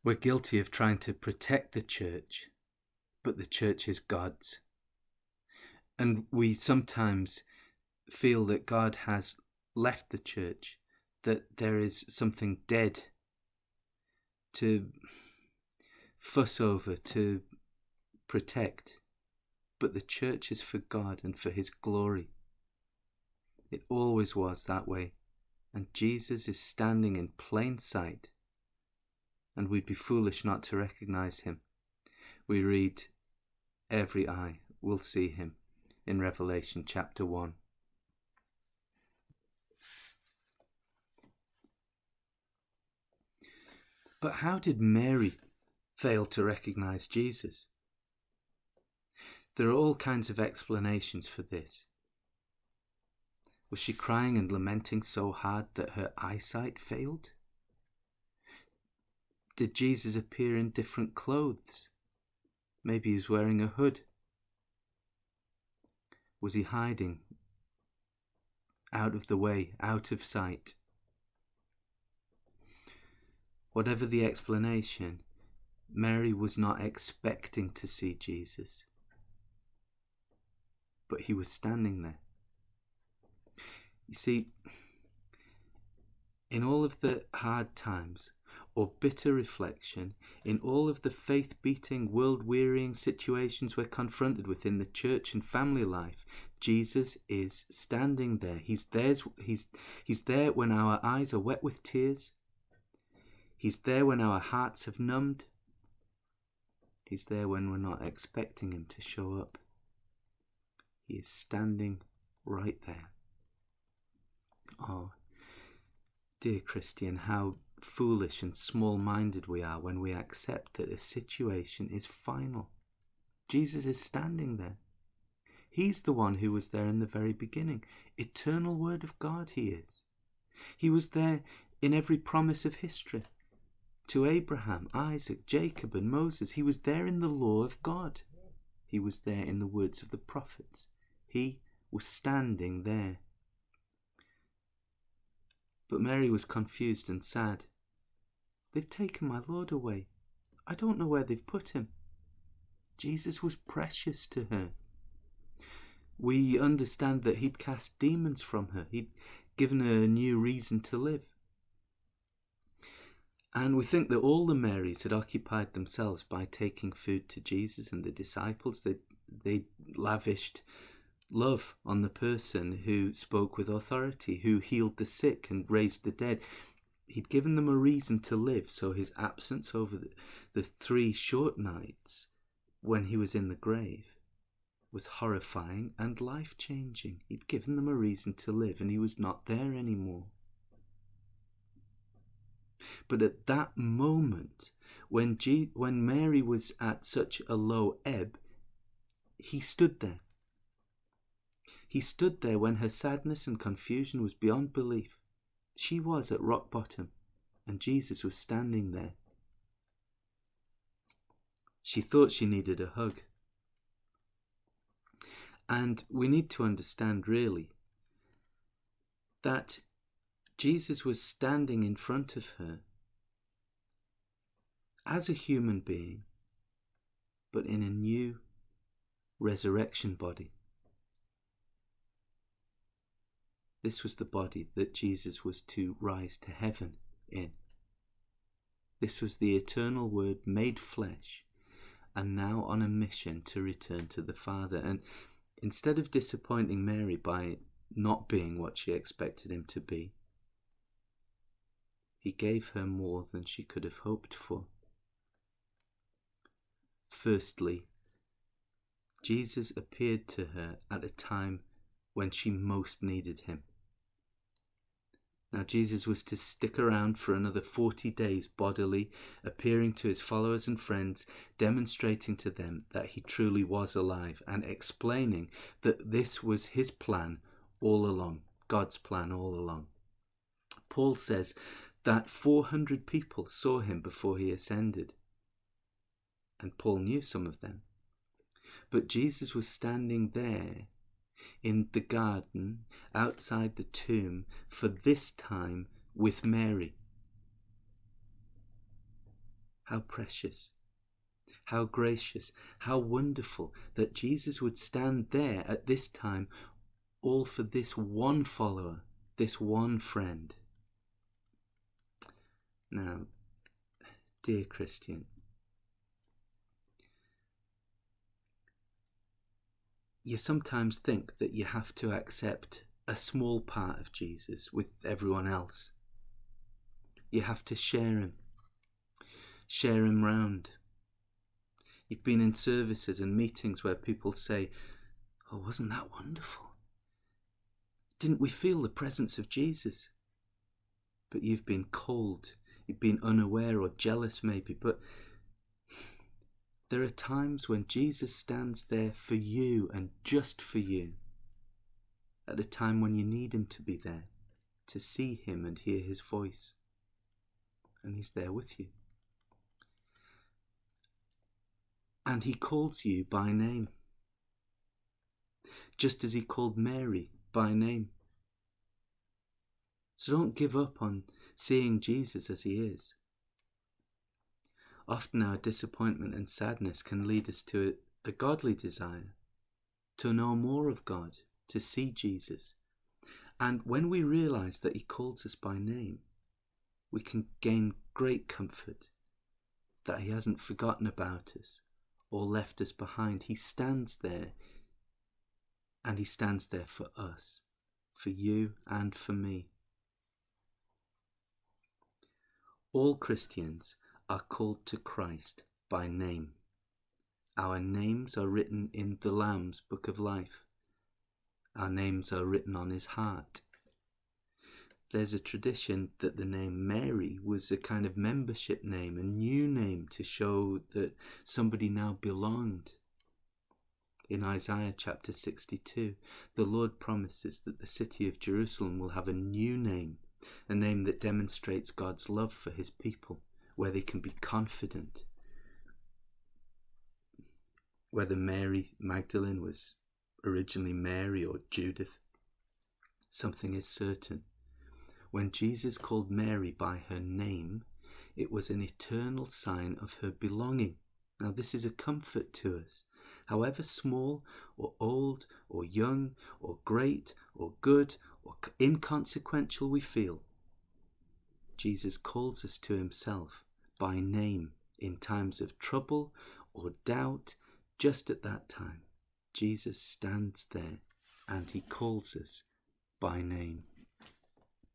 We're guilty of trying to protect the church, but the church is God's. And we sometimes feel that God has left the church, that there is something dead to fuss over, to protect. But the church is for God and for His glory. It always was that way. And Jesus is standing in plain sight, and we'd be foolish not to recognize Him. We read, every eye will see Him in Revelation chapter 1. But how did Mary fail to recognize Jesus? There are all kinds of explanations for this. Was she crying and lamenting so hard that her eyesight failed? Did Jesus appear in different clothes? Maybe he was wearing a hood. Was he hiding out of the way, out of sight? Whatever the explanation, Mary was not expecting to see Jesus. But he was standing there. You see, in all of the hard times or bitter reflection, in all of the faith-beating, world-wearying situations we're confronted with in the church and family life, Jesus is standing there. He's there when our eyes are wet with tears. He's there when our hearts have numbed. He's there when we're not expecting Him to show up. He is standing right there. Oh, dear Christian, how foolish and small-minded we are when we accept that a situation is final. Jesus is standing there. He's the one who was there in the very beginning. Eternal Word of God He is. He was there in every promise of history. To Abraham, Isaac, Jacob and Moses. He was there in the law of God. He was there in the words of the prophets. He was standing there. But Mary was confused and sad. They've taken my Lord away. I don't know where they've put Him. Jesus was precious to her. We understand that He'd cast demons from her. He'd given her a new reason to live. And we think that all the Marys had occupied themselves by taking food to Jesus and the disciples. They lavished love on the person who spoke with authority, who healed the sick and raised the dead. He'd given them a reason to live, so His absence over the 3 short nights when He was in the grave was horrifying and life-changing. He'd given them a reason to live, and He was not there anymore. But at that moment, when Mary was at such a low ebb, He stood there. He stood there when her sadness and confusion was beyond belief. She was at rock bottom, and Jesus was standing there. She thought she needed a hug. And we need to understand, really, that Jesus was standing in front of her as a human being, but in a new resurrection body. This was the body that Jesus was to rise to heaven in. This was the eternal Word made flesh, and now on a mission to return to the Father. And instead of disappointing Mary by not being what she expected Him to be, He gave her more than she could have hoped for. Firstly, Jesus appeared to her at a time when she most needed Him. Now, Jesus was to stick around for another 40 days bodily, appearing to His followers and friends, demonstrating to them that He truly was alive, and explaining that this was His plan all along, God's plan all along. Paul says that 400 people saw Him before He ascended, and Paul knew some of them. But Jesus was standing there in the garden outside the tomb for this time with Mary. How precious, how gracious, how wonderful that Jesus would stand there at this time, all for this one follower, this one friend. Now, dear Christian, you sometimes think that you have to accept a small part of Jesus with everyone else. You have to share him round. You've been in services and meetings where people say, "Oh, wasn't that wonderful? Didn't we feel the presence of Jesus?" But you've been cold, you've been unaware or jealous maybe, but there are times when Jesus stands there for you and just for you, at a time when you need him to be there, to see him and hear his voice. And he's there with you. And he calls you by name, just as he called Mary by name. So don't give up on seeing Jesus as he is. Often our disappointment and sadness can lead us to a godly desire, to know more of God, to see Jesus. And when we realize that he calls us by name, we can gain great comfort that he hasn't forgotten about us or left us behind. He stands there, and he stands there for us, for you and for me. All Christians are called to Christ by name. Our names are written in the Lamb's book of life. Our names are written on his heart. There's a tradition that the name Mary was a kind of membership name, a new name to show that somebody now belonged. In Isaiah chapter 62, the Lord promises that the city of Jerusalem will have a new name, a name that demonstrates God's love for his people, where they can be confident. Whether Mary Magdalene was originally Mary or Judith, something is certain. When Jesus called Mary by her name, it was an eternal sign of her belonging. Now this is a comfort to us. However small or old or young or great or good or inconsequential we feel, Jesus calls us to himself by name in times of trouble or doubt. Just at that time, Jesus stands there and he calls us by name.